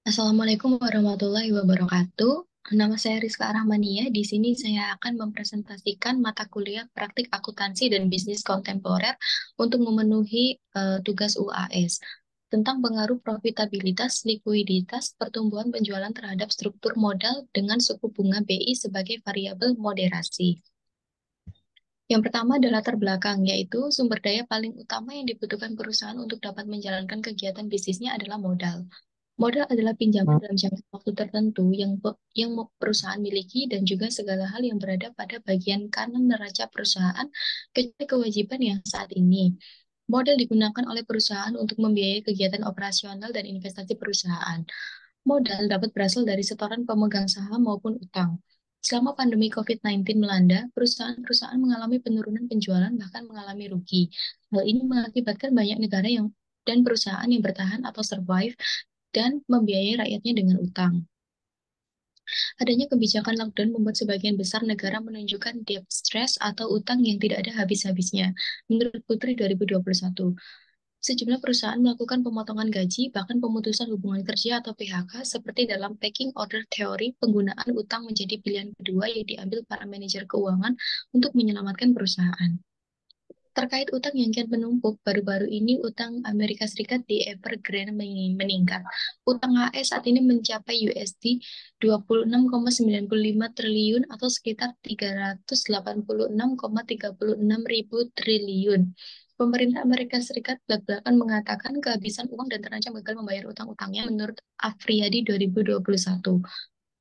Assalamualaikum warahmatullahi wabarakatuh. Nama saya Rizka Rahmania. Di sini saya akan mempresentasikan mata kuliah Praktik Akuntansi dan Bisnis Kontemporer untuk memenuhi tugas UAS tentang pengaruh profitabilitas, likuiditas, pertumbuhan penjualan terhadap struktur modal dengan suku bunga BI sebagai variabel moderasi. Yang pertama adalah latar belakang, yaitu sumber daya paling utama yang dibutuhkan perusahaan untuk dapat menjalankan kegiatan bisnisnya adalah modal. Modal adalah pinjaman dalam jangka waktu tertentu yang perusahaan miliki dan juga segala hal yang berada pada bagian kanan neraca perusahaan kecuali kewajiban yang saat ini. Modal digunakan oleh perusahaan untuk membiayai kegiatan operasional dan investasi perusahaan. Modal dapat berasal dari setoran pemegang saham maupun utang. Selama pandemi COVID-19 melanda, perusahaan-perusahaan mengalami penurunan penjualan bahkan mengalami rugi. Hal ini mengakibatkan banyak negara dan perusahaan yang bertahan atau survive dan membiayai rakyatnya dengan utang. Adanya kebijakan lockdown membuat sebagian besar negara menunjukkan debt stress atau utang yang tidak ada habis-habisnya. Menurut Putri 2021, sejumlah perusahaan melakukan pemotongan gaji, bahkan pemutusan hubungan kerja atau PHK, seperti dalam pecking order theory, penggunaan utang menjadi pilihan kedua yang diambil para manajer keuangan untuk menyelamatkan perusahaan. Terkait utang yang kian menumpuk, baru-baru ini utang Amerika Serikat di Evergrande meningkat. Utang AS saat ini mencapai USD 26,95 triliun atau sekitar 386,36 ribu triliun. Pemerintah Amerika Serikat belak-belakan mengatakan kehabisan uang dan terancam gagal membayar utang-utangnya menurut Afriyadi 2021.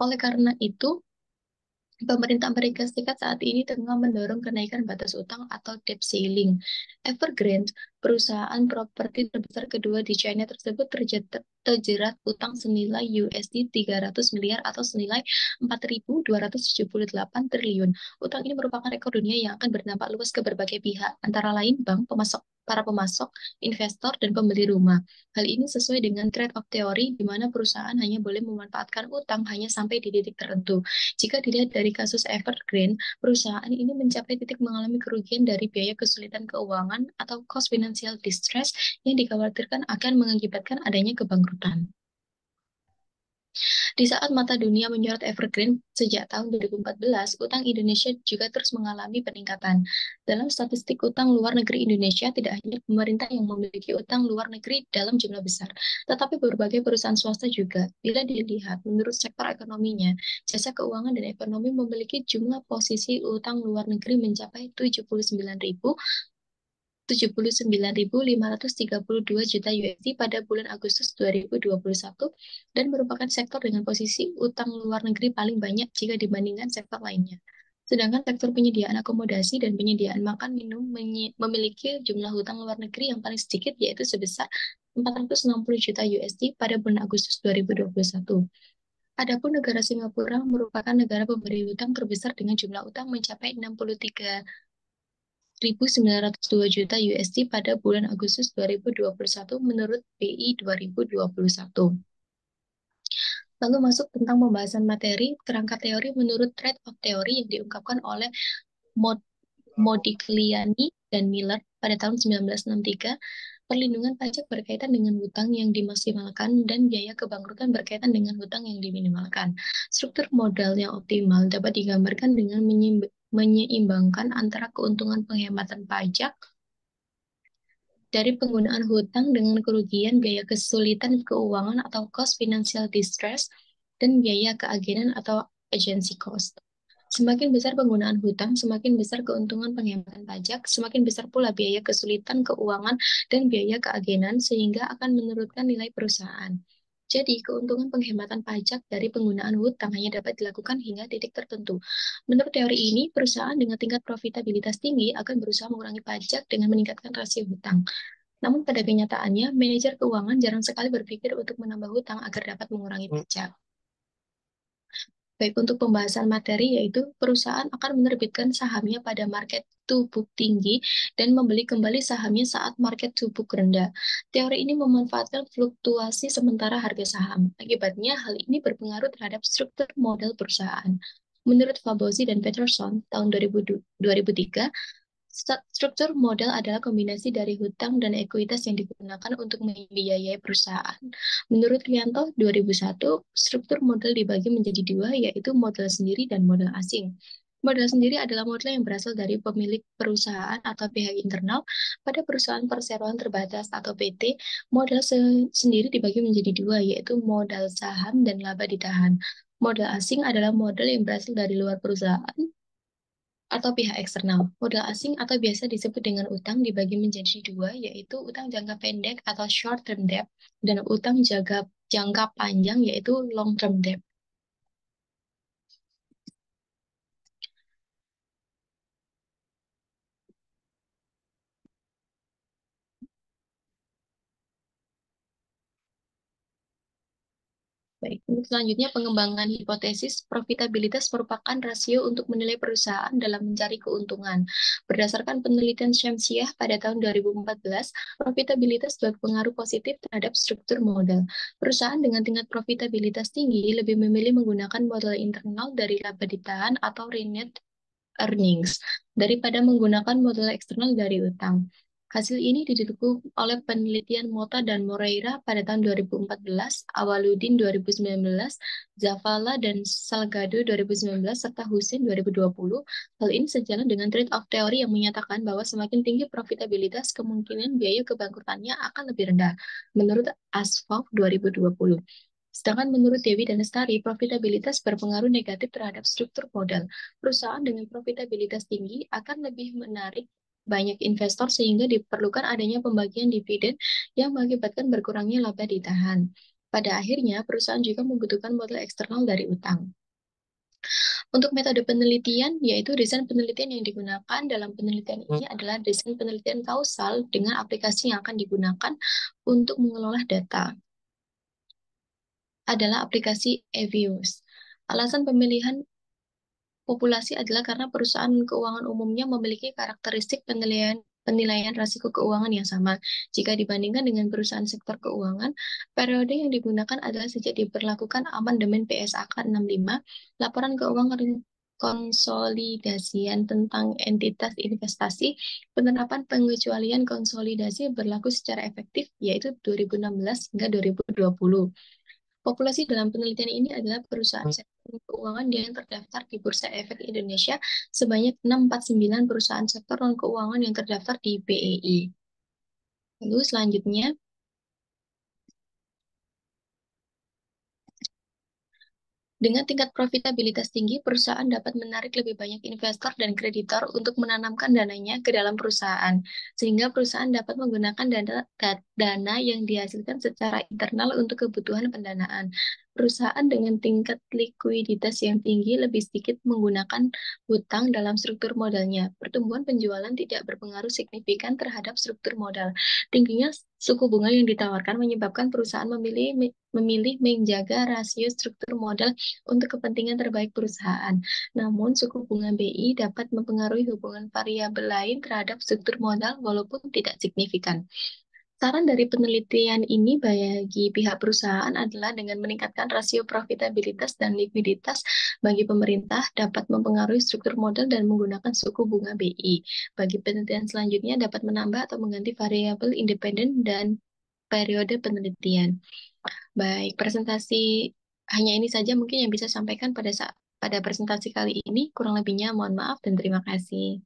Oleh karena itu, pemerintah Amerika Serikat saat ini tengah mendorong kenaikan batas utang atau debt ceiling. Evergrande, perusahaan properti terbesar kedua di China tersebut terjerat utang senilai USD 300 miliar atau senilai 4.278 triliun. Utang ini merupakan rekor dunia yang akan berdampak luas ke berbagai pihak, antara lain bank, para pemasok, investor, dan pembeli rumah. Hal ini sesuai dengan trade-off teori di mana perusahaan hanya boleh memanfaatkan utang hanya sampai di titik tertentu. Jika dilihat dari kasus Evergrande, perusahaan ini mencapai titik mengalami kerugian dari biaya kesulitan keuangan atau cost financial distress yang dikhawatirkan akan mengakibatkan adanya kebangkrutan. Di saat mata dunia menyorot Evergrande sejak tahun 2014, utang Indonesia juga terus mengalami peningkatan. Dalam statistik utang luar negeri Indonesia, tidak hanya pemerintah yang memiliki utang luar negeri dalam jumlah besar, tetapi berbagai perusahaan swasta juga. Bila dilihat menurut sektor ekonominya, jasa keuangan dan ekonomi memiliki jumlah posisi utang luar negeri mencapai 79.532 juta USD pada bulan Agustus 2021 dan merupakan sektor dengan posisi utang luar negeri paling banyak jika dibandingkan sektor lainnya. Sedangkan sektor penyediaan akomodasi dan penyediaan makan minum memiliki jumlah hutang luar negeri yang paling sedikit yaitu sebesar 460 juta USD pada bulan Agustus 2021. Adapun negara Singapura merupakan negara pemberi hutang terbesar dengan jumlah utang mencapai 63.902 juta USD pada bulan Agustus 2021 menurut BI 2021. Lalu masuk tentang pembahasan materi, kerangka teori menurut trade-off teori yang diungkapkan oleh Modigliani dan Miller pada tahun 1963, perlindungan pajak berkaitan dengan hutang yang dimaksimalkan dan biaya kebangkrutan berkaitan dengan hutang yang diminimalkan. Struktur modal yang optimal dapat digambarkan dengan menyeimbangkan antara keuntungan penghematan pajak dari penggunaan hutang dengan kerugian biaya kesulitan keuangan atau cost financial distress dan biaya keagenan atau agency cost. Semakin besar penggunaan hutang, semakin besar keuntungan penghematan pajak, semakin besar pula biaya kesulitan keuangan dan biaya keagenan sehingga akan menurunkan nilai perusahaan. Jadi, keuntungan penghematan pajak dari penggunaan hutang hanya dapat dilakukan hingga titik tertentu. Menurut teori ini, perusahaan dengan tingkat profitabilitas tinggi akan berusaha mengurangi pajak dengan meningkatkan rasio hutang. Namun pada kenyataannya, manajer keuangan jarang sekali berpikir untuk menambah hutang agar dapat mengurangi pajak. Baik untuk pembahasan materi yaitu perusahaan akan menerbitkan sahamnya pada market to book tinggi dan membeli kembali sahamnya saat market to book rendah. Teori ini memanfaatkan fluktuasi sementara harga saham. Akibatnya hal ini berpengaruh terhadap struktur modal perusahaan. Menurut Fabozzi dan Peterson tahun 2003, Struktur modal adalah kombinasi dari hutang dan ekuitas yang digunakan untuk membiayai perusahaan. Menurut Rianto, 2001, struktur modal dibagi menjadi dua, yaitu modal sendiri dan modal asing. Modal sendiri adalah modal yang berasal dari pemilik perusahaan atau pihak internal. Pada perusahaan perseroan terbatas atau PT, modal sendiri dibagi menjadi dua, yaitu modal saham dan laba ditahan. Modal asing adalah modal yang berasal dari luar perusahaan atau pihak eksternal. Modal asing atau biasa disebut dengan utang dibagi menjadi dua, yaitu utang jangka pendek atau short term debt dan utang jangka panjang yaitu long term debt. Baik, untuk selanjutnya pengembangan hipotesis profitabilitas merupakan rasio untuk menilai perusahaan dalam mencari keuntungan. Berdasarkan penelitian Syamsiah pada tahun 2014, profitabilitas berpengaruh positif terhadap struktur modal. Perusahaan dengan tingkat profitabilitas tinggi lebih memilih menggunakan modal internal dari laba ditahan atau retained earnings daripada menggunakan modal eksternal dari utang. Hasil ini didukung oleh penelitian Mota dan Moreira pada tahun 2014, Awaludin 2019, Zavala dan Salgado 2019, serta Hussein 2020. Hal ini sejalan dengan trade-off teori yang menyatakan bahwa semakin tinggi profitabilitas, kemungkinan biaya kebangkrutannya akan lebih rendah, menurut Asfaw 2020. Sedangkan menurut Dewi dan Lestari, profitabilitas berpengaruh negatif terhadap struktur modal. Perusahaan dengan profitabilitas tinggi akan lebih menarik banyak investor sehingga diperlukan adanya pembagian dividen yang mengakibatkan berkurangnya laba ditahan. Pada akhirnya, perusahaan juga membutuhkan modal eksternal dari utang. Untuk metode penelitian, yaitu desain penelitian yang digunakan dalam penelitian ini adalah desain penelitian kausal dengan aplikasi yang akan digunakan untuk mengelola data. Adalah aplikasi Avios. Alasan pemilihan populasi adalah karena perusahaan keuangan umumnya memiliki karakteristik penilaian risiko keuangan yang sama. Jika dibandingkan dengan perusahaan sektor keuangan, periode yang digunakan adalah sejak diberlakukan amandemen PSAK 65, laporan keuangan konsolidasian tentang entitas investasi, penerapan pengecualian konsolidasi berlaku secara efektif, yaitu 2016 hingga 2020. Populasi dalam penelitian ini adalah perusahaan sektor keuangan yang terdaftar di Bursa Efek Indonesia sebanyak 649 perusahaan sektor non-keuangan yang terdaftar di BEI. Lalu selanjutnya, dengan tingkat profitabilitas tinggi, perusahaan dapat menarik lebih banyak investor dan kreditor untuk menanamkan dananya ke dalam perusahaan, sehingga perusahaan dapat menggunakan dana yang dihasilkan secara internal untuk kebutuhan pendanaan. Perusahaan dengan tingkat likuiditas yang tinggi lebih sedikit menggunakan hutang dalam struktur modalnya. Pertumbuhan penjualan tidak berpengaruh signifikan terhadap struktur modal. Tingginya suku bunga yang ditawarkan menyebabkan perusahaan memilih menjaga rasio struktur modal untuk kepentingan terbaik perusahaan. Namun, suku bunga BI dapat mempengaruhi hubungan variabel lain terhadap struktur modal walaupun tidak signifikan. Saran dari penelitian ini bagi pihak perusahaan adalah dengan meningkatkan rasio profitabilitas dan likuiditas bagi pemerintah dapat mempengaruhi struktur modal dan menggunakan suku bunga BI. Bagi penelitian selanjutnya dapat menambah atau mengganti variabel independen dan periode penelitian. Baik, presentasi hanya ini saja mungkin yang bisa sampaikan pada presentasi kali ini. Kurang lebihnya mohon maaf dan terima kasih.